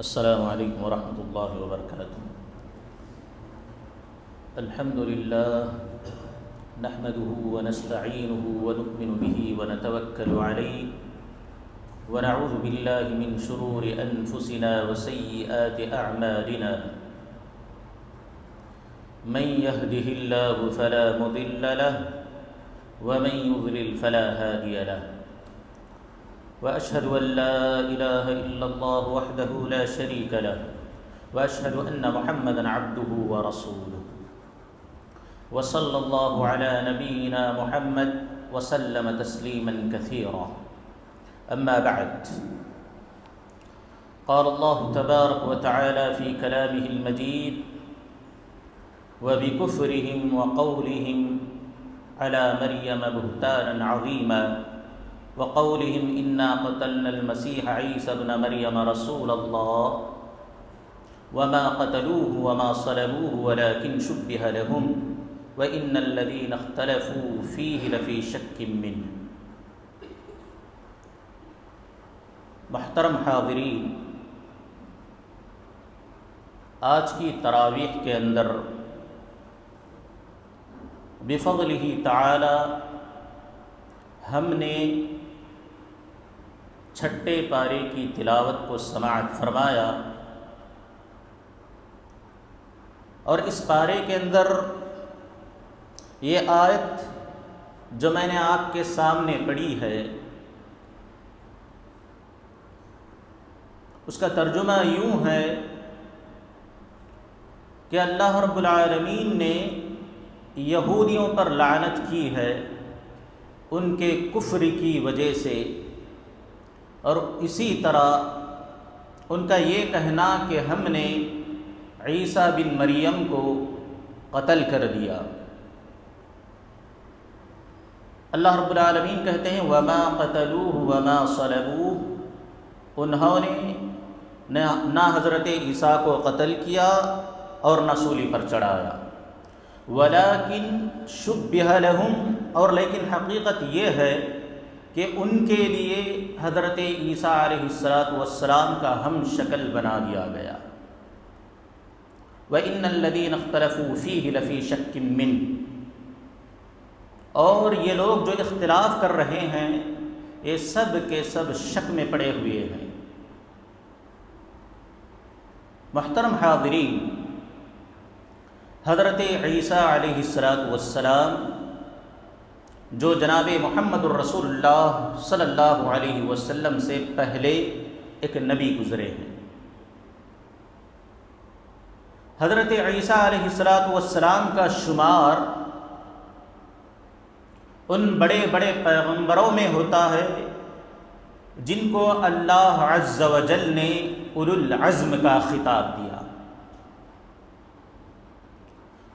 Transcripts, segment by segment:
السلام علیکم ورحمۃ اللہ وبرکاتہ۔ الحمد للہ نحمده ونستعینه ونؤمن به ونتوکل علیہ ونعوذ باللہ من شرور انفسنا وسیئات اعمالنا من يهده الله فلا مضل له ومن يضلل فلا هادي له وأشهد أن لا إله إلا الله وحده لا شريك له وأشهد أن محمدا عبده ورسوله وصلى الله على نبينا محمد وسلم تسليما كثيرا أما بعد، قال الله تبارك وتعالى في كلامه المجيد: وبكفرهم وقولهم على مريم بهتانا عظيما وقولهم إنا قتلنا المسيح عيسى ابن مريم رسول الله وما قتلوه وما صلبوه ولكن شبه لهم وإن الذين اختلفوا فيه لفي شك منه۔ محترم حاضرین، آج کی تراویح کے اندر بفضلہ تعالی ہم نے چھٹے پارے کی تلاوت کو سماعت فرمایا، اور اس پارے کے اندر یہ آیت جو میں نے آپ کے سامنے پڑھی ہے اس کا ترجمہ یوں ہے کہ اللہ رب العالمین نے یہودیوں پر لعنت کی ہے ان کے کفر کی وجہ سے، اور اسی طرح ان کا یہ کہنا کہ ہم نے عیسیٰ بن مریم کو قتل کر دیا۔ اللہ رب العالمین کہتے ہیں وما قتلوه وما صلبوه، انہوں نے نہ حضرت عیسیٰ کو قتل کیا اور نہ سولی پر چڑھایا، ولیکن شبہ لہم، اور لیکن حقیقت یہ ہے کہ ان کے لیے حضرت عیسیٰ علیہ السلام کا ہم شکل بنا دیا گیا۔ وَإِنَّ الَّذِينَ اخْتَلَفُوا فِيهِ لَفِي شَكٍّ مِّنْهُ، اور یہ لوگ جو اختلاف کر رہے ہیں یہ سب کے سب شک میں پڑے ہوئے ہیں۔ محترم حاضرین، حضرت عیسیٰ علیہ السلام جو جناب محمد الرسول اللہ صلی اللہ علیہ وسلم سے پہلے ایک نبی گزرے ہیں، حضرت عیسیٰ علیہ السلام کا شمار ان بڑے بڑے پیغمبروں میں ہوتا ہے جن کو اللہ عز و جل نے اولو العزم کا خطاب دیا۔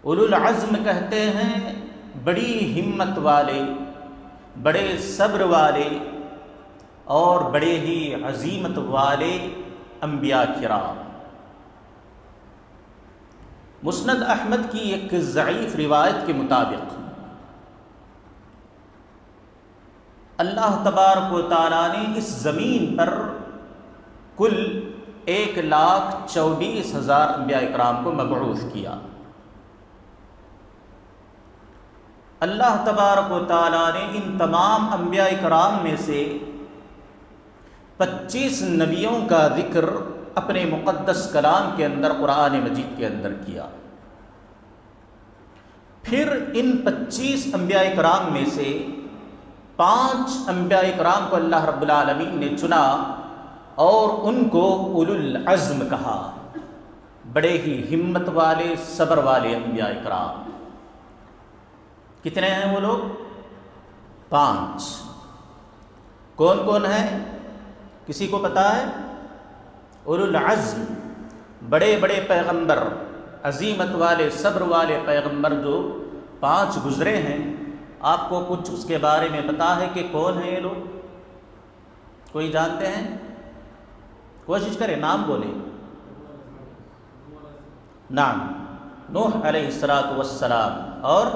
اولو العزم کہتے ہیں بڑی ہمت والے، بڑے صبر والے اور بڑے ہی عزیمت والے انبیاء کرام۔ مسند احمد کی ایک ضعیف روایت کے مطابق اللہ تبارک و تعالیٰ نے اس زمین پر کل 1,24,000 انبیاء اکرام کو مبعوث کیا۔ اللہ تبارک و تعالیٰ نے ان تمام انبیاء اکرام میں سے 25 نبیوں کا ذکر اپنے مقدس کلام کے اندر قرآن مجید کے اندر کیا۔ پھر ان 25 انبیاء اکرام میں سے 5 انبیاء اکرام کو اللہ رب العالمین نے چنا اور ان کو اولو العزم کہا، بڑے ہی ہمت والے صبر والے انبیاء اکرام۔ کتنے ہیں وہ لوگ؟ 5۔ کون کون ہیں؟ کسی کو پتا ہے؟ اولو العزم، بڑے بڑے پیغمبر، عزیمت والے صبر والے پیغمبر جو 5 گزرے ہیں، آپ کو کچھ اس کے بارے میں پتا ہے کہ کون ہیں یہ لوگ؟ کوئی جانتے ہیں؟ کوشش کریں، نام بولیں۔ نام نوح علیہ السلام اور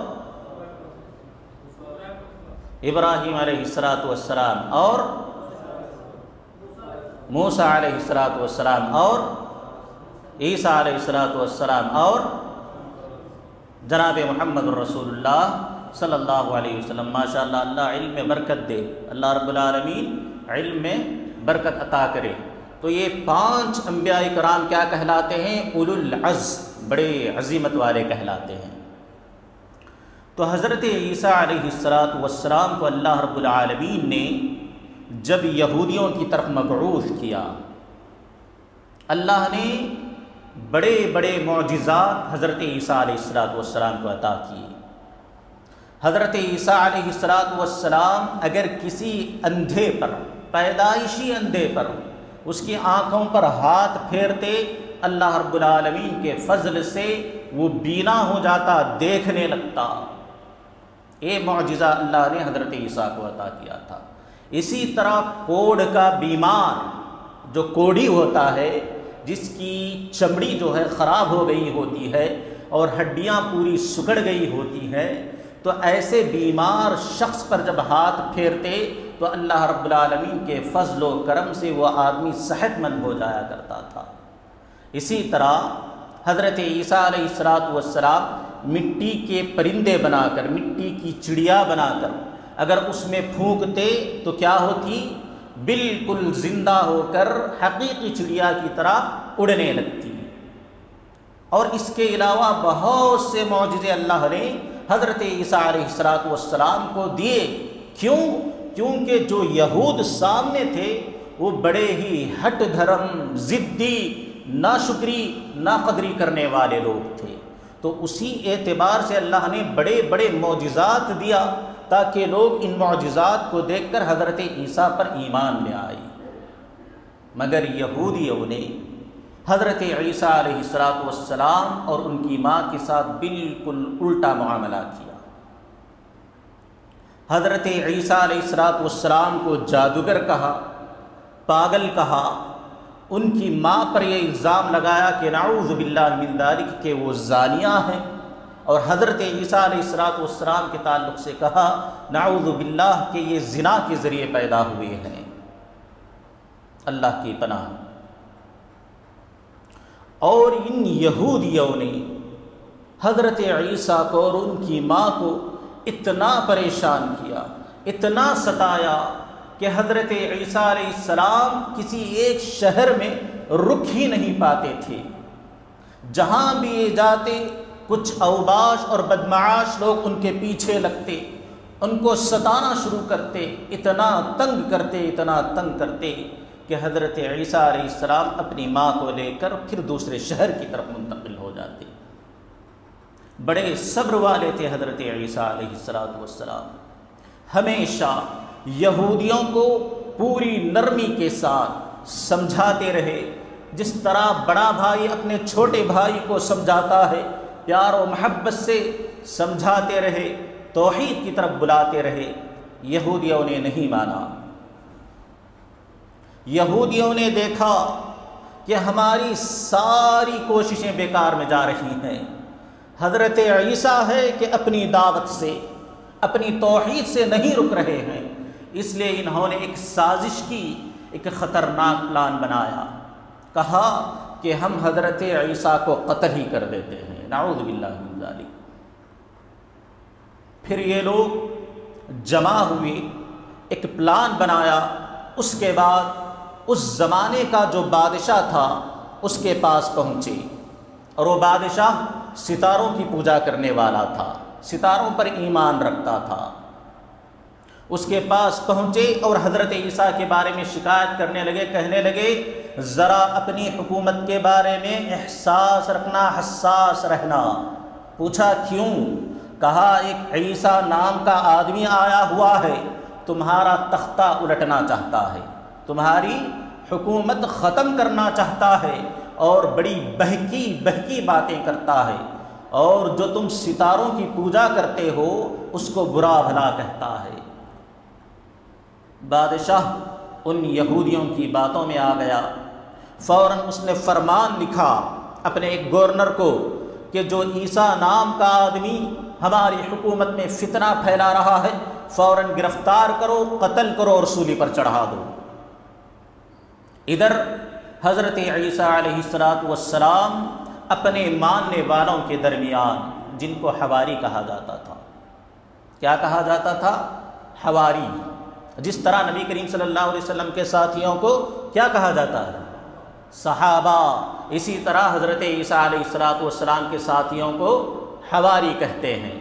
ابراہیم علیہ السلام اور موسیٰ علیہ السلام اور عیسیٰ علیہ السلام اور جناب محمد رسول اللہ صلی اللہ علیہ وسلم۔ ماشاء اللہ، اللہ علم میں برکت دے، اللہ رب العالمین علم میں برکت عطا کرے۔ تو یہ 5 انبیاء کرام کیا کہلاتے ہیں؟ اولو العزم، بڑے عظیمت والے کہلاتے ہیں۔ تو حضرت عیسیٰ علیہ السلام کو اللہ رب العالمین نے جب یہودیوں کی طرف مبعوث کیا، اللہ نے بڑے بڑے معجزات حضرت عیسیٰ علیہ السلام کو عطا کیے۔ حضرت عیسیٰ علیہ السلام اگر کسی اندھے پر، پیدائشی اندھے پر، اس کی آنکھوں پر ہاتھ پھیرتے، اللہ رب العالمین کے فضل سے وہ بینا ہو جاتا، دیکھنے لگتا۔ یہ معجزہ اللہ نے حضرت عیسیٰ کو عطا کیا تھا۔ اسی طرح کوڑھ کا بیمار، جو کوڑھی ہوتا ہے، جس کی چمڑی جو ہے خراب ہو گئی ہوتی ہے اور ہڈیاں پوری سکڑ گئی ہوتی ہے، تو ایسے بیمار شخص پر جب ہاتھ پھیرتے تو اللہ رب العالمین کے فضل و کرم سے وہ آدمی صحت مند ہو جایا کرتا تھا۔ اسی طرح حضرت عیسیٰ علیہ السلام مٹی کے پرندے بنا کر، مٹی کی چڑیا بنا کر اگر اس میں پھونکتے تو کیا ہوتی؟ بالکل زندہ ہو کر حقیقی چڑیا کی طرح اڑنے لگتی۔ اور اس کے علاوہ بہت سے معجزے اللہ نے حضرت عیسیٰ علیہ السلام کو دیے۔ کیوں؟ کیونکہ جو یہود سامنے تھے وہ بڑے ہی ہٹ دھرم، ضدی، ناشکری، ناقدری کرنے والے لوگ تھے۔ تو اسی اعتبار سے اللہ نے بڑے بڑے معجزات دیا تاکہ لوگ ان معجزات کو دیکھ کر حضرت عیسیٰ پر ایمان لے آئے۔ مگر یہودیوں نے حضرت عیسیٰ علیہ السلام اور ان کی ماں کے ساتھ بالکل الٹا معاملہ کیا۔ حضرت عیسیٰ علیہ السلام کو جادوگر کہا، پاگل کہا، ان کی ماں پر یہ الزام لگایا کہ نعوذ باللہ من ذالک کہ وہ زانیہ ہیں، اور حضرت عیسیٰ علیہ السلام کے تعلق سے کہا نعوذ باللہ کہ یہ زنا کے ذریعے پیدا ہوئے ہیں۔ اللہ کی پناہ۔ اور ان یہودیوں نے حضرت عیسیٰ کو اور ان کی ماں کو اتنا پریشان کیا، اتنا ستایا کہ حضرت عیسیٰ علیہ السلام کسی ایک شہر میں رک ہی نہیں پاتے تھے۔ جہاں بھی یہ جاتے کچھ اوباش اور بدمعاش لوگ ان کے پیچھے لگتے، ان کو ستانا شروع کرتے، اتنا تنگ کرتے کہ حضرت عیسیٰ علیہ السلام اپنی ماں کو لے کر پھر دوسرے شہر کی طرف منتقل ہو جاتے۔ بڑے صبر والے تھے حضرت عیسیٰ علیہ السلام، ہمیشہ یہودیوں کو پوری نرمی کے ساتھ سمجھاتے رہے، جس طرح بڑا بھائی اپنے چھوٹے بھائی کو سمجھاتا ہے، پیار و محبت سے سمجھاتے رہے، توحید کی طرف بلاتے رہے۔ یہودیوں نے نہیں مانا۔ یہودیوں نے دیکھا کہ ہماری ساری کوششیں بیکار میں جا رہی ہیں، حضرت عیسیٰ ہے کہ اپنی دعوت سے، اپنی توحید سے نہیں رک رہے ہیں، اس لیے انہوں نے ایک سازش کی، ایک خطرناک پلان بنایا۔ کہا کہ ہم حضرت عیسیٰ کو قتل ہی کر دیتے ہیں، نعوذ باللہ من ذالک۔ پھر یہ لوگ جمع ہوئے، ایک پلان بنایا۔ اس کے بعد اس زمانے کا جو بادشاہ تھا اس کے پاس پہنچے، اور وہ بادشاہ ستاروں کی پوجا کرنے والا تھا، ستاروں پر ایمان رکھتا تھا۔ اس کے پاس پہنچے اور حضرت عیسیٰ کے بارے میں شکایت کرنے لگے، کہنے لگے ذرا اپنی حکومت کے بارے میں احساس رکھنا، حساس رہنا۔ پوچھا کیوں؟ کہا ایک عیسیٰ نام کا آدمی آیا ہوا ہے، تمہارا تختہ الٹنا چاہتا ہے، تمہاری حکومت ختم کرنا چاہتا ہے، اور بڑی بہکی باتیں کرتا ہے، اور جو تم ستاروں کی پوجا کرتے ہو اس کو برا بھلا کہتا ہے۔ بادشاہ ان یہودیوں کی باتوں میں آ گیا، فوراً اس نے فرمان لکھا اپنے ایک گورنر کو کہ جو عیسیٰ نام کا آدمی ہماری حکومت میں فتنہ پھیلا رہا ہے فوراً گرفتار کرو، قتل کرو اور سولی پر چڑھا دو۔ ادھر حضرت عیسیٰ علیہ السلام اپنے ماننے والوں کے درمیان، جن کو حواری کہا جاتا تھا، کیا کہا جاتا تھا؟ حواری۔ جس طرح نبی کریم صلی اللہ علیہ وسلم کے ساتھیوں کو کیا کہا جاتا ہے؟ صحابہ، اسی طرح حضرت عیسیٰ علیہ السلام کے ساتھیوں کو حواری کہتے ہیں۔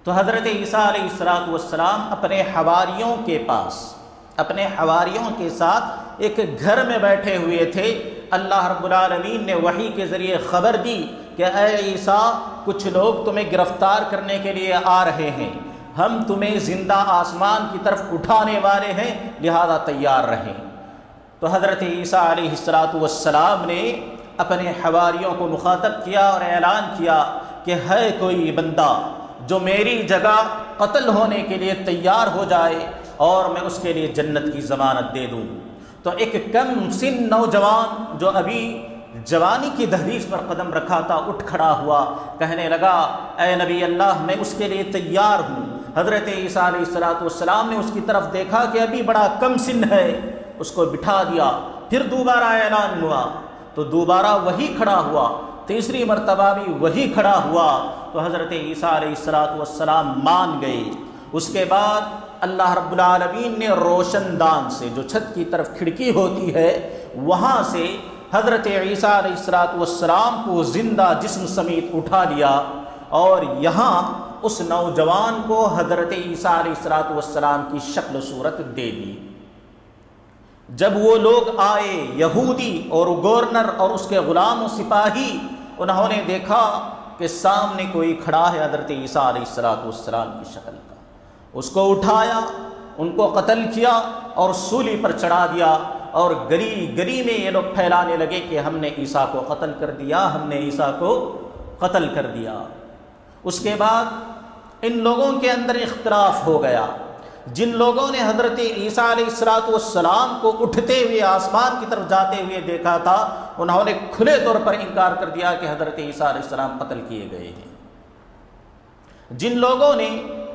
تو حضرت عیسیٰ علیہ السلام اپنے حواریوں کے پاس، اپنے حواریوں کے ساتھ ایک گھر میں بیٹھے ہوئے تھے۔ اللہ رب العالمین نے وحی کے ذریعے خبر دی کہ اے عیسیٰ، کچھ لوگ تمہیں گرفتار کرنے کے لیے آ رہے ہیں، ہم تمہیں زندہ آسمان کی طرف اٹھانے والے ہیں، لہذا تیار رہیں۔ تو حضرت عیسیٰ علیہ السلام نے اپنے حواریوں کو مخاطب کیا اور اعلان کیا کہ ہے کوئی بندہ جو میری جگہ قتل ہونے کے لیے تیار ہو جائے اور میں اس کے لیے جنت کی ضمانت دے دوں۔ تو ایک کم سن نوجوان جو ابھی جوانی کی دہلیز پر قدم رکھا تھا، اٹھ کھڑا ہوا، کہنے لگا اے نبی اللہ، میں اس کے لیے تیار ہوں۔ حضرت عیسیٰ علیہ السلام نے اس کی طرف دیکھا کہ ابھی بڑا کم سن ہے، اس کو بٹھا دیا۔ پھر دوبارہ اعلان ہوا تو دوبارہ وہی کھڑا ہوا، تیسری مرتبہ بھی وہی کھڑا ہوا۔ تو حضرت عیسیٰ علیہ السلام مان گئے۔ اس کے بعد اللہ رب العالمین نے روشن دان سے، جو چھت کی طرف کھڑکی ہوتی ہے، وہاں سے حضرت عیسیٰ علیہ السلام کو زندہ جسم سمیت اٹھا لیا اور یہاں اس نوجوان کو حضرت عیسیٰ علیہ السلام کی شکل و صورت دے دی۔ جب وہ لوگ آئے، یہودی اور گورنر اور اس کے غلام و سپاہی، انہوں نے دیکھا کہ سامنے کوئی کھڑا ہے حضرت عیسیٰ علیہ السلام کی شکل کا، اس کو اٹھایا، ان کو قتل کیا اور سولی پر چڑھا دیا، اور گلی گلی میں یہ لوگ پھیلانے لگے کہ ہم نے عیسیٰ کو قتل کر دیا، ہم نے عیسیٰ کو قتل کر دیا۔ اس کے بعد ان لوگوں کے اندر اختلاف ہو گیا۔ جن لوگوں نے حضرت عیسیٰ علیہ السلام کو اٹھتے ہوئے آسمان کی طرف جاتے ہوئے دیکھا تھا، انہوں نے کھلے طور پر انکار کر دیا کہ حضرت عیسیٰ علیہ السلام قتل کیے گئے ہیں۔ جن لوگوں نے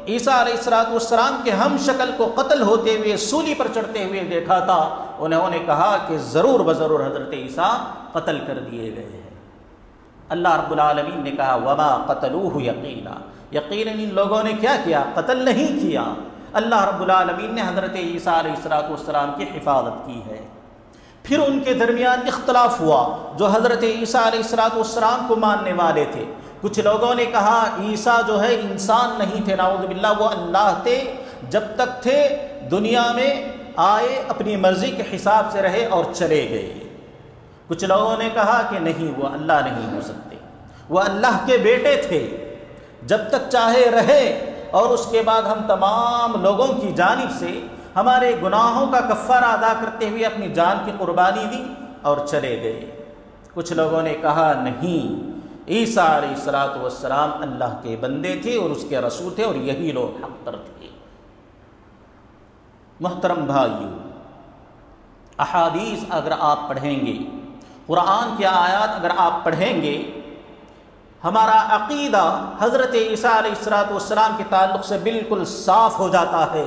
عیسیٰ علیہ السلام کے ہم شکل کو قتل ہوتے ہوئے سولی پر چڑھتے ہوئے دیکھا تھا، انہوں نے کہا کہ ضرور بضرور حضرت عیسیٰ قتل کر دیے گئے ہیں۔ اللہ رب العالمین نے کہا وما قتلوہ یقینا، یقیناً ان لوگوں نے کیا کیا؟ قتل نہیں کیا۔ اللہ رب العالمین نے حضرت عیسیٰ علیہ السلام کی حفاظت کی ہے۔ پھر ان کے درمیان اختلاف ہوا، جو حضرت عیسیٰ علیہ السلام کو ماننے والے تھے۔ کچھ لوگوں نے کہا عیسیٰ جو ہے انسان نہیں تھے، نعوذ باللہ، وہ اللہ تھے، جب تک تھے دنیا میں آئے اپنی مرضی کے حساب سے رہے اور چلے گئے۔ کچھ لوگوں نے کہا کہ نہیں، وہ اللہ نہیں ہو سکتے، وہ اللہ کے بیٹے تھے، جب تک چاہے رہے، اور اس کے بعد ہم تمام لوگوں کی جانب سے ہمارے گناہوں کا کفارہ ادا کرتے ہوئے اپنی جان کی قربانی دی اور چلے گئے۔ کچھ لوگوں نے کہا نہیں، عیسیٰ علیہ السلام اللہ کے بندے تھے اور اس کے رسول تھے، اور یہی لوگ حق پر تھے۔ محترم بھائیو، احادیث اگر آپ پڑھیں گے، قرآن کی آیات اگر آپ پڑھیں گے، ہمارا عقیدہ حضرت عیسیٰ علیہ السلام کے تعلق سے بالکل صاف ہو جاتا ہے۔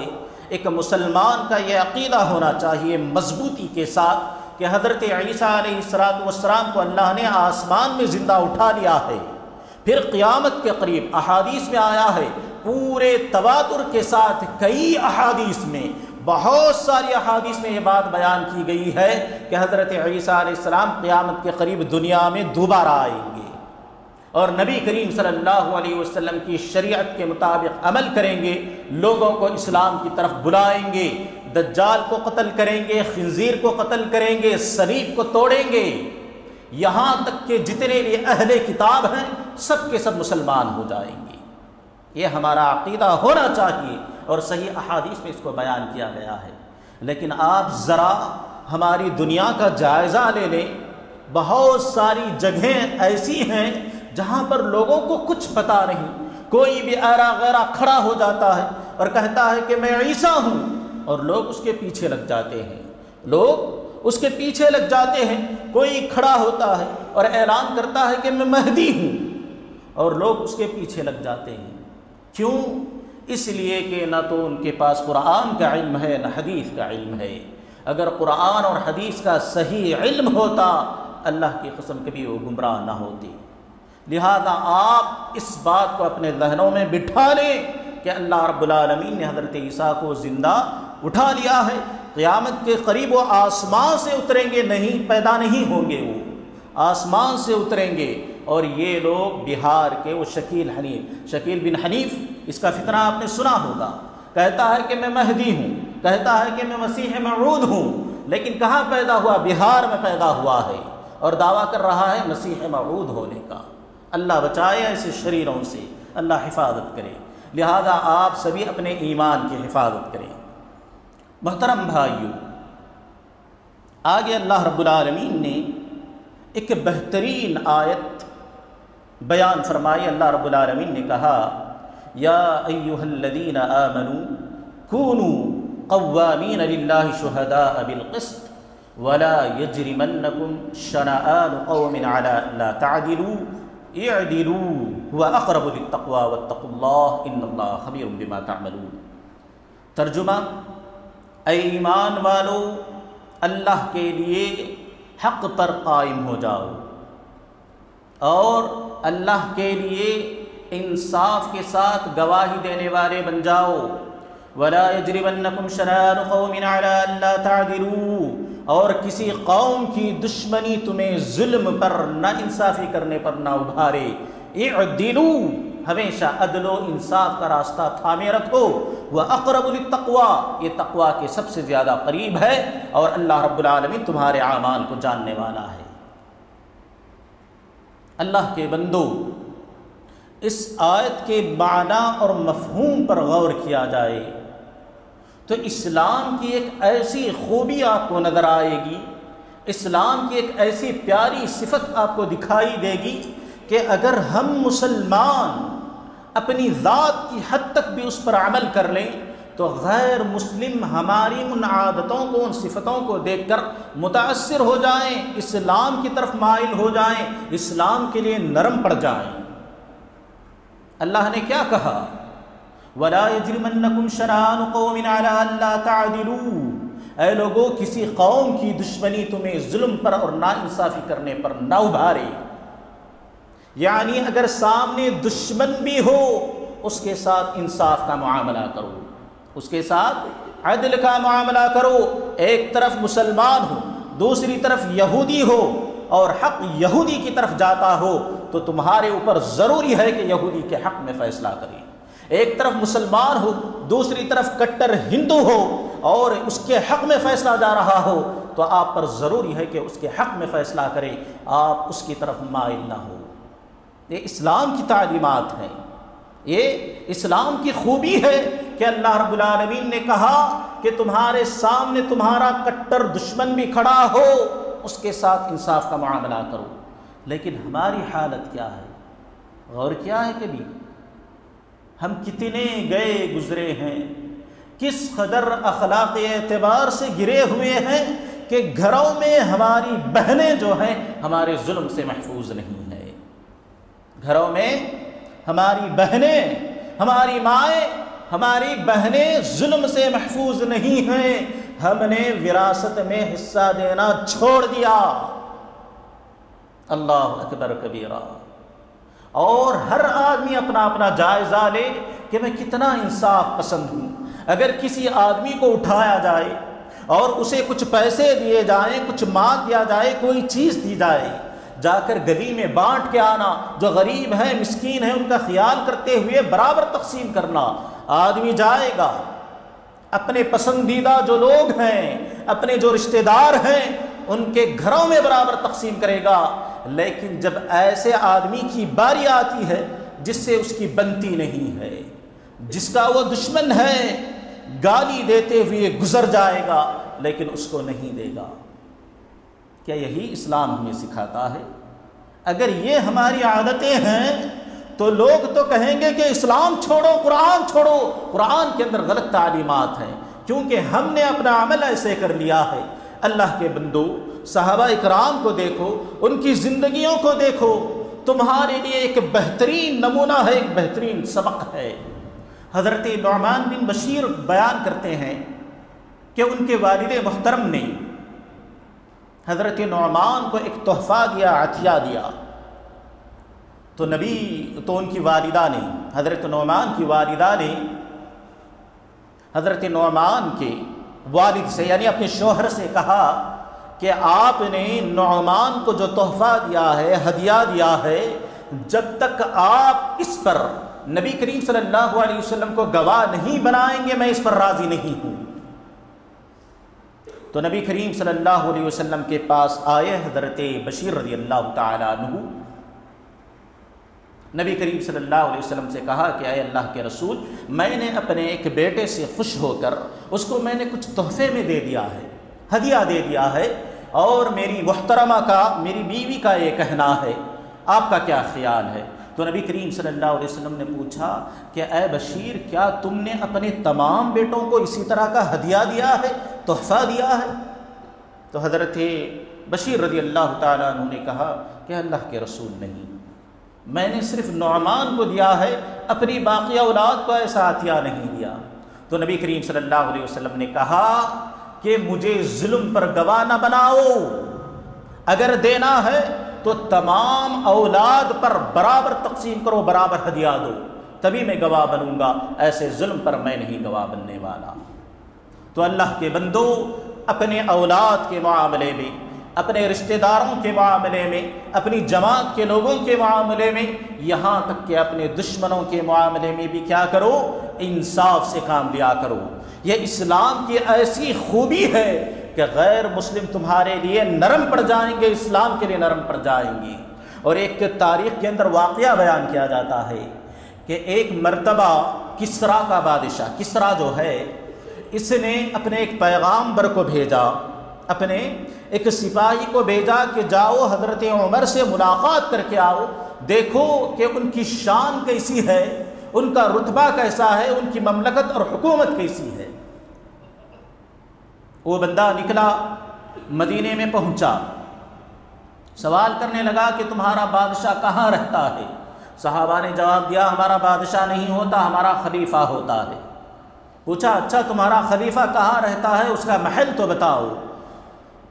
ایک مسلمان کا یہ عقیدہ ہونا چاہیے مضبوطی کے ساتھ کہ حضرت عیسیٰ علیہ السلام کو اللہ نے آسمان میں زندہ اٹھا لیا ہے۔ پھر قیامت کے قریب احادیث میں آیا ہے، پورے تواتر کے ساتھ، کئی احادیث میں، بہت ساری احادیث میں یہ بات بیان کی گئی ہے کہ حضرت عیسیٰ علیہ السلام قیامت کے قریب دنیا میں دوبارہ آئیں گے اور نبی کریم صلی اللہ علیہ وسلم کی شریعت کے مطابق عمل کریں گے، لوگوں کو اسلام کی طرف بلائیں گے، دجال کو قتل کریں گے، خنزیر کو قتل کریں گے، صلیب کو توڑیں گے، یہاں تک کہ جتنے بھی اہل کتاب ہیں سب کے سب مسلمان ہو جائیں گے۔ یہ ہمارا عقیدہ ہونا چاہیے اور صحیح احادیث میں اس کو بیان کیا گیا ہے۔ لیکن آپ ذرا ہماری دنیا کا جائزہ لے لیں، بہت ساری جگہیں ایسی ہیں جہاں پر لوگوں کو کچھ پتہ نہیں، کوئی بھی ایرا غیرہ کھڑا ہو جاتا ہے اور کہتا ہے کہ میں عیسیٰ ہوں، اور لوگ اس کے پیچھے لگ جاتے ہیں، لوگ اس کے پیچھے لگ جاتے ہیں۔ کوئی کھڑا ہوتا ہے اور اعلان کرتا ہے کہ میں مہدی ہوں، اور لوگ اس کے پیچھے لگ جاتے ہیں۔ کیوں؟ اس لیے کہ نہ تو ان کے پاس قرآن کا علم ہے، نہ حدیث کا علم ہے۔ اگر قرآن اور حدیث کا صحیح علم ہوتا اللہ کی قسم کبھی وہ گمراہ نہ ہوتی۔ لہذا آپ اس بات کو اپنے ذہنوں میں بٹھا لیں کہ اللہ رب العالمین نے حضرت عیسیٰ کو زندہ اٹھا لیا ہے۔ قیامت کے قریب وہ آسمان سے اتریں گے، نہیں پیدا نہیں ہوں گے، وہ آسمان سے اتریں گے۔ اور یہ لوگ بہار کے وہ شکیل بن حنیف، اس کا فتنہ آپ نے سنا ہوگا، کہتا ہے کہ میں مہدی ہوں، کہتا ہے کہ میں مسیح موعود ہوں، لیکن کہاں پیدا ہوا؟ بہار میں پیدا ہوا ہے، اور دعویٰ کر رہا ہے مسیح موعود ہونے کا۔ اللہ بچائے ایسے شریروں سے، اللہ حفاظت کرے۔ لہذا آپ سبھی اپنے ایمان کی حفاظت کریں۔ محترم بھائیو، آگے اللہ رب العالمین نے ایک بہترین آیت بیان فرمائی۔ اللہ رب العالمین نے کہا یا ایھا الذین آمنوا کونوا قوامین للہ شہداء بالقسط ولا یجرمنکم شنآن قوم علی الا تعدلوا اعدلوا هو اقرب للتقوی واتقوا اللہ ان اللہ خبیر بما تعملون۔ ترجمہ: اے ایمان والو، اللہ کے لیے حق پر قائم ہو جاؤ اور اللہ کے لیے انصاف کے ساتھ گواہی دینے والے بن جاؤ۔ وَلَا يَجْرِمَنَّكُمْ شَنَآنُ قَوْمٍ عَلَىٰ أَلَّا تَعْدِلُوا، اور کسی قوم کی دشمنی تمہیں ظلم پر، نا انصافی کرنے پر نہ ابھارے۔ اعدلوا، ہمیشہ عدل و انصاف کا راستہ تھامے رکھو۔ وَأَقْرَبُ لِلتَّقْوَىٰ، یہ تقویٰ کے سب سے زیادہ قریب ہے، اور اللہ رب العالمین تمہارے اعمال کو جاننے والا ہے۔ اللہ کے بندو، اس آیت کے معنی اور مفہوم پر غور کیا جائے تو اسلام کی ایک ایسی خوبی آپ کو نظر آئے گی، اسلام کی ایک ایسی پیاری صفت آپ کو دکھائی دے گی کہ اگر ہم مسلمان اپنی ذات کی حد تک بھی اس پر عمل کر لیں تو غیر مسلم ہماری ان عادتوں کو، ان صفتوں کو دیکھ کر متاثر ہو جائیں، اسلام کی طرف مائل ہو جائیں، اسلام کے لیے نرم پڑ جائیں۔ اللہ نے کیا کہا؟ وَلَا يَجْرِمَنَّكُمْ شَنَآنُ قَوْمٍ عَلَىٰ أَلَّا تَعْدِلُوا، اے لوگو کسی قوم کی دشمنی تمہیں ظلم پر اور ناانصافی کرنے پر نہ ابھارے۔ یعنی اگر سامنے دشمن بھی ہو اس کے ساتھ انصاف کا معاملہ کرو، اس کے ساتھ عدل کا معاملہ کرو۔ ایک طرف مسلمان ہو، دوسری طرف یہودی ہو، اور حق یہودی کی طرف جاتا ہو تو تمہارے اوپر ضروری ہے کہ یہودی کے حق میں فیصلہ کریں۔ ایک طرف مسلمان ہو، دوسری طرف کٹر ہندو ہو اور اس کے حق میں فیصلہ جا رہا ہو تو آپ پر ضروری ہے کہ اس کے حق میں فیصلہ کریں، آپ اس کی طرف مائل نہ ہو۔ یہ اسلام کی تعلیمات ہیں، یہ اسلام کی خوبی ہے کہ اللہ رب العالمین نے کہا کہ تمہارے سامنے تمہارا کٹر دشمن بھی کھڑا ہو اس کے ساتھ انصاف کا معاملہ کرو۔ لیکن ہماری حالت کیا ہے؟ غور کیا ہے کبھی؟ ہم کتنے گئے گزرے ہیں، کس قدر اخلاق اعتبار سے گرے ہوئے ہیں کہ گھروں میں ہماری بہنیں جو ہیں ہمارے ظلم سے محفوظ نہیں ہیں۔ گھروں میں ہماری بہنیں، ہماری مائیں، ہماری بہنیں ظلم سے محفوظ نہیں ہیں۔ ہم نے وراثت میں حصہ دینا چھوڑ دیا۔ اللہ اکبر کبیرہ۔ اور ہر آدمی اپنا اپنا جائزہ لے کہ میں کتنا انصاف پسند ہوں۔ اگر کسی آدمی کو اٹھایا جائے اور اسے کچھ پیسے دیے جائیں، کچھ مال دیا جائے، کوئی چیز دی جائے، جا کر گلی میں بانٹ کے آنا، جو غریب ہیں، مسکین ہیں، ان کا خیال کرتے ہوئے برابر تقسیم کرنا۔ آدمی جائے گا، اپنے پسندیدہ جو لوگ ہیں، اپنے جو رشتہ دار ہیں، ان کے گھروں میں برابر تقسیم کرے گا۔ لیکن جب ایسے آدمی کی باری آتی ہے جس سے اس کی بنتی نہیں ہے، جس کا وہ دشمن ہے، گالی دیتے ہوئے گزر جائے گا لیکن اس کو نہیں دے گا۔ کیا یہی اسلام ہمیں سکھاتا ہے؟ اگر یہ ہماری عادتیں ہیں تو لوگ تو کہیں گے کہ اسلام چھوڑو، قرآن چھوڑو، قرآن کے اندر غلط تعلیمات ہیں، کیونکہ ہم نے اپنا عمل ایسے کر لیا ہے۔ اللہ کے بندو، صحابہ اکرام کو دیکھو، ان کی زندگیوں کو دیکھو، تمہارے لیے ایک بہترین نمونہ ہے، ایک بہترین سبق ہے۔ حضرت نعمان بن بشیر بیان کرتے ہیں کہ ان کے والد محترم نے حضرت نعمان کو ایک تحفہ دیا، عطیہ دیا، تو ان کی والدہ نے، حضرت نعمان کی والدہ نے حضرت نعمان کے والد سے یعنی اپنے شوہر سے کہا کہ آپ نے نعمان کو جو تحفہ دیا ہے، ہدیہ دیا ہے، جب تک آپ اس پر نبی کریم صلی اللہ علیہ وسلم کو گواہ نہیں بنائیں گے میں اس پر راضی نہیں ہوں۔ تو نبی کریم صلی اللہ علیہ وسلم کے پاس آئے حضرت بشیر رضی اللہ تعالیٰ عنہ، نبی کریم صلی اللہ علیہ وسلم سے کہا کہ اے اللہ کے رسول، میں نے اپنے ایک بیٹے سے خوش ہو کر اس کو میں نے کچھ تحفے میں دے دیا ہے، ہدیہ دے دیا ہے، اور میری محترمہ کا، میری بیوی کا یہ کہنا ہے، آپ کا کیا خیال ہے؟ تو نبی کریم صلی اللہ علیہ وسلم نے پوچھا کہ اے بشیر، کیا تم نے اپنے تمام بیٹوں کو اسی طرح کا ہدیہ دیا ہے، تحفہ دیا ہے؟ تو حضرت بشیر رضی اللہ تعالیٰ عنہ نے کہا کہ اللہ کے رسول نہیں، میں نے صرف نعمان کو دیا ہے، اپنی باقی اولاد کو ایسا عطیہ نہیں دیا۔ تو نبی کریم صلی اللہ علیہ وسلم نے کہا کہ مجھے ظلم پر گواہ نہ بناؤ، اگر دینا ہے تو تمام اولاد پر برابر تقسیم کرو، برابر ہدیہ دو، تبھی میں گواہ بنوں گا، ایسے ظلم پر میں نہیں گواہ بننے والا۔ تو اللہ کے بندو، اپنے اولاد کے معاملے میں، اپنے رشتہ داروں کے معاملے میں، اپنی جماعت کے لوگوں کے معاملے میں، یہاں تک کہ اپنے دشمنوں کے معاملے میں بھی کیا کرو؟ انصاف سے کام لیا کرو۔ یہ اسلام کی ایسی خوبی ہے کہ غیر مسلم تمہارے لیے نرم پڑ جائیں گے، اسلام کے لیے نرم پڑ جائیں گے۔ اور ایک تاریخ کے اندر واقعہ بیان کیا جاتا ہے کہ ایک مرتبہ کسریٰ کا بادشاہ، کسریٰ جو ہے، اس نے اپنے ایک پیغامبر کو بھیجا، اپنے ایک سپاہی کو بھیجا کہ جاؤ حضرت عمر سے ملاقات کر کے آؤ، دیکھو کہ ان کی شان کیسی ہے، ان کا رتبہ کیسا ہے، ان کی مملکت اور حکومت کیسی ہے۔ وہ بندہ نکلا، مدینے میں پہنچا، سوال کرنے لگا کہ تمہارا بادشاہ کہاں رہتا ہے؟ صحابہ نے جواب دیا ہمارا بادشاہ نہیں ہوتا، ہمارا خلیفہ ہوتا ہے۔ پوچھا اچھا تمہارا خلیفہ کہاں رہتا ہے، اس کا محل تو بتاؤ۔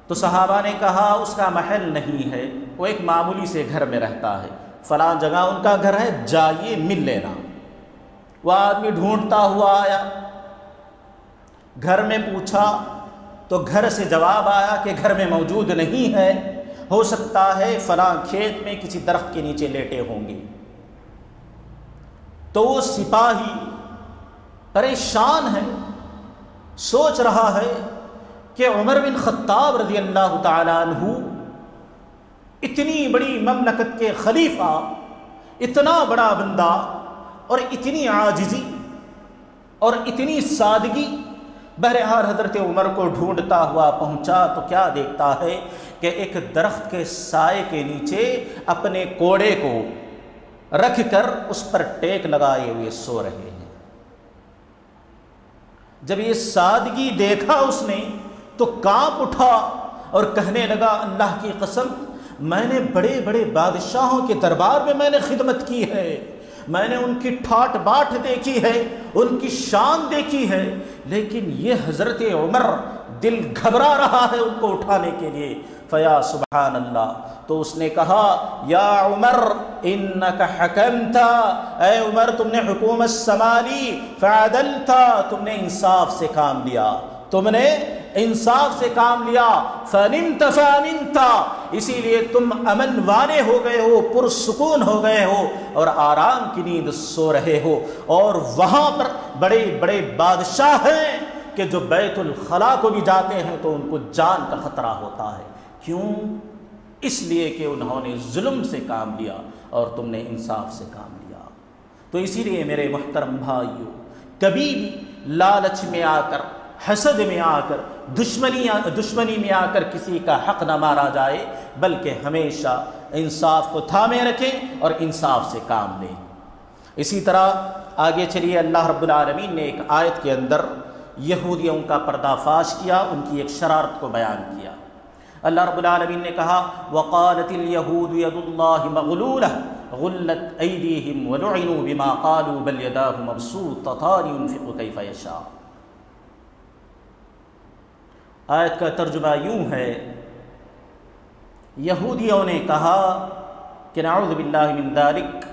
تو صحابہ نے کہا اس کا محل نہیں ہے، وہ ایک معمولی سے گھر میں رہتا ہے، فلاں جگہ ان کا گھر ہے، جائیے مل لینا۔ وہ آدمی ڈھونڈتا ہوا آیا، گھر میں پوچھا تو گھر سے جواب آیا کہ گھر میں موجود نہیں ہے، ہو سکتا ہے فلاں کھیت میں کسی درخت کے نیچے لیٹے ہوں گے۔ تو وہ سپاہی پریشان ہے، سوچ رہا ہے کہ عمر بن خطاب رضی اللہ تعالیٰ عنہ اتنی بڑی مملکت کے خلیفہ، اتنا بڑا بندہ، اور اتنی عاجزی اور اتنی سادگی۔ بہرحال حضرت عمر کو ڈھونڈتا ہوا پہنچا تو کیا دیکھتا ہے کہ ایک درخت کے سائے کے نیچے اپنے کوڑے کو رکھ کر اس پر ٹیک لگائے ہوئے سو رہے ہیں۔ جب یہ سادگی دیکھا اس نے تو کانپ اٹھا اور کہنے لگا اللہ کی قسم، میں نے بڑے بڑے بادشاہوں کے دربار میں میں نے خدمت کی ہے، میں نے ان کی ٹھاٹ باٹ دیکھی ہے، ان کی شان دیکھی ہے، لیکن یہ حضرت عمر، دل گھبرا رہا ہے ان کو اٹھانے کے لیے۔ فیا سبحان اللہ، تو اس نے کہا یا عمر انک حکمت، اے عمر تم نے حکومت سنبھالی، فعدلت، تم نے انصاف سے کام لیا، تم نے انصاف سے کام لیا، فنمت فامنت، اسی لیے تم امن والے ہو گئے ہو، پرسکون ہو گئے ہو اور آرام کی نیند سو رہے ہو۔ اور وہاں پر بڑے بڑے بادشاہ ہیں کہ جو بیت الخلاء کو بھی جاتے ہیں تو ان کو جان کا خطرہ ہوتا ہے۔ کیوں؟ اس لیے کہ انہوں نے ظلم سے کام لیا اور تم نے انصاف سے کام لیا۔ تو اسی لیے میرے محترم بھائیو، کبھی بھی لالچ میں آ کر، حسد میں آ کر، دشمنی میں آ کر کسی کا حق نہ مارا جائے، بلکہ ہمیشہ انصاف کو تھامے رکھیں اور انصاف سے کام لیں۔ اسی طرح آگے چلیے، اللہ رب العالمین نے ایک آیت کے اندر یہودیوں کا پردہ فاش کیا، ان کی ایک شرارت کو بیان کیا۔ اللہ رب العالمین نے کہا وَقَالَتِ الْيَهُودُ يَدُ اللَّهِ مَغْلُولَةٌ غُلَّتْ أَيْدِيهِمْ وَلُعِنُوا بِمَا قَالُوا بَلْ يَدَاهُ مَبْسُوطَتَانِ يُنْفِقُ كَيْفَ يَشَاءُ۔ آیت کا ترجمہ یوں ہے، یہودیوں نے کہا کہ نعوذ باللہ من ذالک،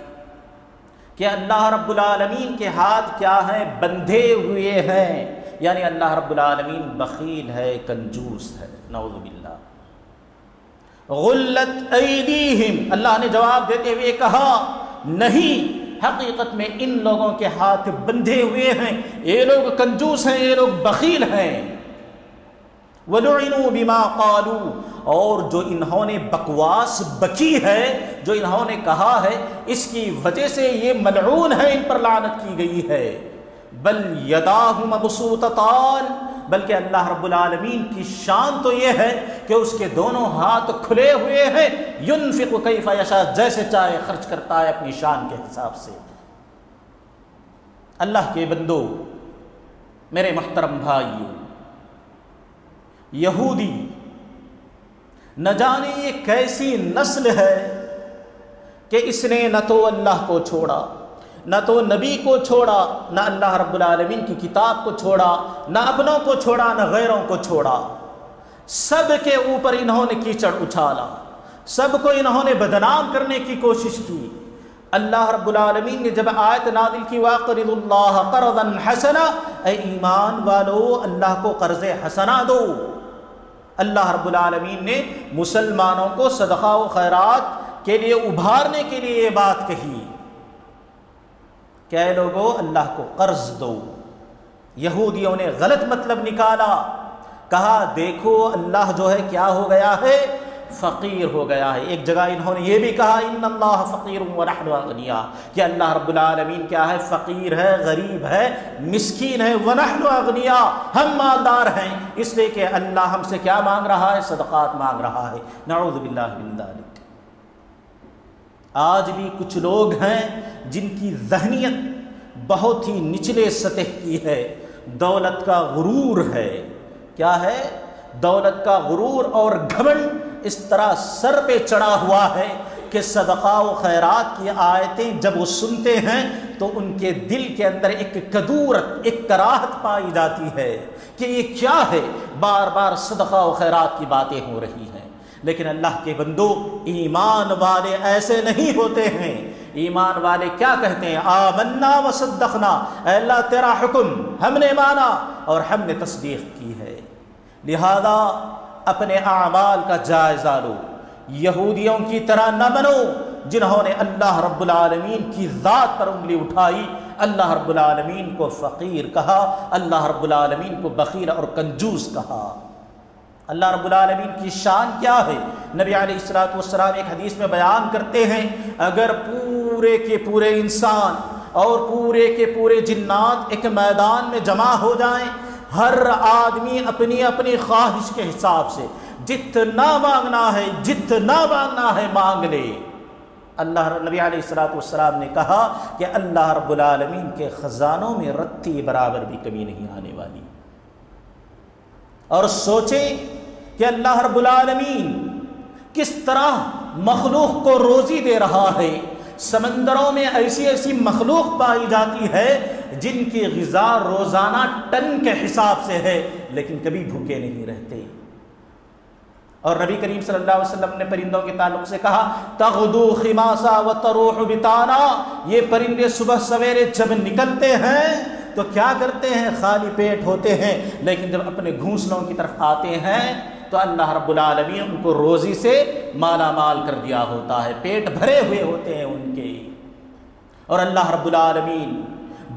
کہ اللہ رب العالمین کے ہاتھ کیا ہیں؟ بندھے ہوئے ہیں، یعنی اللہ رب العالمین بخیل ہے، کنجوس ہے، نعوذ باللہ۔ غلت ایدیہم، اللہ نے جواب دیتے ہوئے کہا نہیں، حقیقت میں ان لوگوں کے ہاتھ بندھے ہوئے ہیں، یہ لوگ کنجوس ہیں، یہ لوگ بخیل ہیں۔ وَلُعِنُوا بِمَا قَالُوا، اور جو انہوں نے بکواس بکی ہے، جو انہوں نے کہا ہے، اس کی وجہ سے یہ ملعون ہے، ان پر لعنت کی گئی ہے۔ بل یداہ مبسوطتان، بلکہ اللہ رب العالمین کی شان تو یہ ہے کہ اس کے دونوں ہاتھ کھلے ہوئے ہیں، ينفق کیف یشاء، جیسے چاہے خرچ کرتا ہے اپنی شان کے حساب سے۔ اللہ کے بندو، میرے محترم بھائیو، یہودی نہ جانے یہ کیسی نسل ہے کہ اس نے نہ تو اللہ کو چھوڑا، نہ تو نبی کو چھوڑا، نہ اللہ رب العالمین کی کتاب کو چھوڑا، نہ اپنوں کو چھوڑا، نہ غیروں کو چھوڑا۔ سب کے اوپر انہوں نے کیچڑ اچھالا، سب کو انہوں نے بدنام کرنے کی کوشش کی۔ اللہ رب العالمین نے جب آیت نازل کی وَأَقْرِضُوا اللَّهَ قَرْضًا حَسَنًا، اے ایمان والو اللہ کو قرض حسنہ دو۔ اللہ رب العالمین نے مسلمانوں کو صدقہ و خیرات کے لیے ابھارنے کے لیے یہ بات کہی کہ اے لوگو اللہ کو قرض دو۔ یہودیوں نے غلط مطلب نکالا، کہا دیکھو اللہ جو ہے کیا ہو گیا ہے؟ فقیر ہو گیا ہے۔ ایک جگہ انہوں نے یہ بھی کہا ان اللہ فقیر ونحن اغنیاء، کہ اللہ رب العالمین کیا ہے؟ فقیر ہے، غریب ہے، مسکین ہے، ونحن اغنیاء، ہم مالدار ہیں، اس لیے کہ اللہ ہم سے کیا مانگ رہا ہے؟ صدقات مانگ رہا ہے۔ نعوذ باللہ من ذالک۔ آج بھی کچھ لوگ ہیں جن کی ذہنیت بہت ہی نچلے سطح کی ہے، دولت کا غرور ہے۔ کیا ہے؟ دولت کا غرور اور گھمنڈ اس طرح سر پہ چڑھا ہوا ہے کہ صدقہ و خیرات کی آیتیں جب وہ سنتے ہیں تو ان کے دل کے اندر ایک کدورت، ایک کراہت پائی جاتی ہے کہ یہ کیا ہے؟ بار بار صدقہ و خیرات کی باتیں ہو رہی ہیں۔ لیکن اللہ کے بندو، ایمان والے ایسے نہیں ہوتے ہیں۔ ایمان والے کیا کہتے ہیں؟ آمنا وصدقنا، اے اللہ تیرا حکم ہم نے مانا اور ہم نے تصدیق کی ہے۔ لہذا اپنے اعمال کا جائزہ لو، یہودیوں کی طرح نہ بنو جنہوں نے اللہ رب العالمین کی ذات پر انگلی اٹھائی، اللہ رب العالمین کو فقیر کہا، اللہ رب العالمین کو بخیل اور کنجوس کہا۔ اللہ رب العالمین کی شان کیا ہے؟ نبی علیہ الصلوۃ والسلام ایک حدیث میں بیان کرتے ہیں، اگر پورے کے پورے انسان اور پورے کے پورے جنات ایک میدان میں جمع ہو جائیں، ہر آدمی اپنی اپنی خواہش کے حساب سے جتنا مانگنا ہے مانگ لے، اللہ نبی علیہ الصلوۃ والسلام نے کہا کہ اللہ رب العالمین کے خزانوں میں رتی برابر بھی کمی نہیں آنے والی۔ اور سوچیں کہ اللہ رب العالمین کس طرح مخلوق کو روزی دے رہا ہے۔ سمندروں میں ایسی ایسی مخلوق پائی جاتی ہے جن کی غذا روزانہ ٹن کے حساب سے ہے، لیکن کبھی بھوکے نہیں رہتے۔ اور نبی کریم صلی اللہ علیہ وسلم نے پرندوں کے تعلق سے کہا تغدو خماسا وتروح بطانا، یہ پرندے صبح سویرے جب نکلتے ہیں تو کیا کرتے ہیں؟ خالی پیٹ ہوتے ہیں، لیکن جب اپنے گھونسلوں کی طرف آتے ہیں تو اللہ رب العالمین ان کو روزی سے مالا مال کر دیا ہوتا ہے، پیٹ بھرے ہوئے ہوتے ہیں ان کے۔ اور اللہ رب العالمین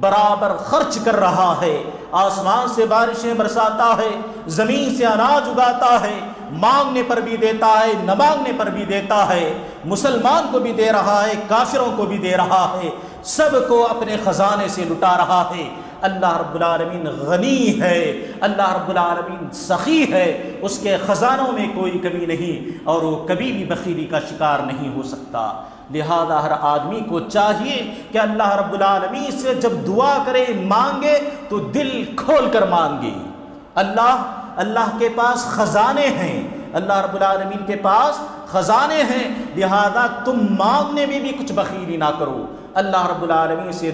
برابر خرچ کر رہا ہے، آسمان سے بارشیں برساتا ہے، زمین سے اناج اگاتا ہے، مانگنے پر بھی دیتا ہے، نہ مانگنے پر بھی دیتا ہے، مسلمان کو بھی دے رہا ہے، کافروں کو بھی دے رہا ہے، سب کو اپنے خزانے سے لٹا رہا ہے۔ اللہ رب العالمین غنی ہے، اللہ رب العالمین سخی ہے، اس کے خزانوں میں کوئی کمی نہیں اور وہ کبھی بھی بخیلی کا شکار نہیں ہو سکتا۔ لہذا ہر آدمی کو چاہیے کہ اللہ رب العالمین سے جب دعا کرے، مانگے تو دل کھول کر مانگے۔ اللہ کے پاس خزانے ہیں، اللہ رب العالمین کے پاس خزانے ہیں، لہذا تم مانگنے میں بھی کچھ بخیلی نہ کرو، اللہ رب العالمین سے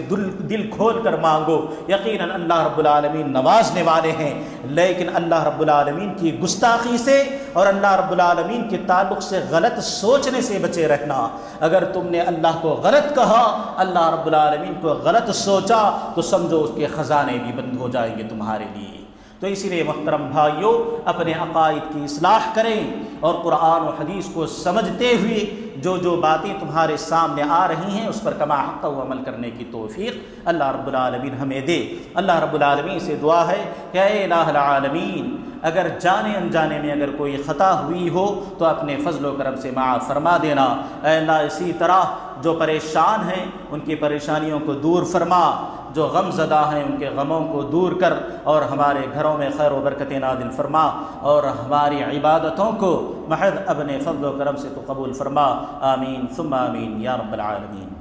دل کھول کر مانگو، یقیناً اللہ رب العالمین نوازنے والے ہیں۔ لیکن اللہ رب العالمین کی گستاخی سے اور اللہ رب العالمین کے تعلق سے غلط سوچنے سے بچے رہنا۔ اگر تم نے اللہ کو غلط کہا، اللہ رب العالمین کو غلط سوچا، تو سمجھو اس کے خزانے بھی بند ہو جائیں گے تمہارے لیے۔ تو اسی لیے محترم بھائیوں، اپنے عقائد کی اصلاح کریں اور قرآن و حدیث کو سمجھتے ہوئے جو باتیں تمہارے سامنے آ رہی ہیں اس پر کما حق و عمل کرنے کی توفیق اللہ رب العالمین ہمیں دے۔ اللہ رب العالمین سے دعا ہے کہ اے الہ العالمین، اگر جانے انجانے میں اگر کوئی خطا ہوئی ہو تو اپنے فضل و کرم سے معاف فرما دینا۔ اے اللہ، اسی طرح جو پریشان ہیں ان کی پریشانیوں کو دور فرما، جو غم زدہ ہیں ان کے غموں کو دور کر، اور ہمارے گھروں میں خیر و برکت نازل فرما، اور ہماری عبادتوں کو محض اپنے فضل و کرم سے تو قبول فرما۔ آمین ثم آمین یا رب العالمین۔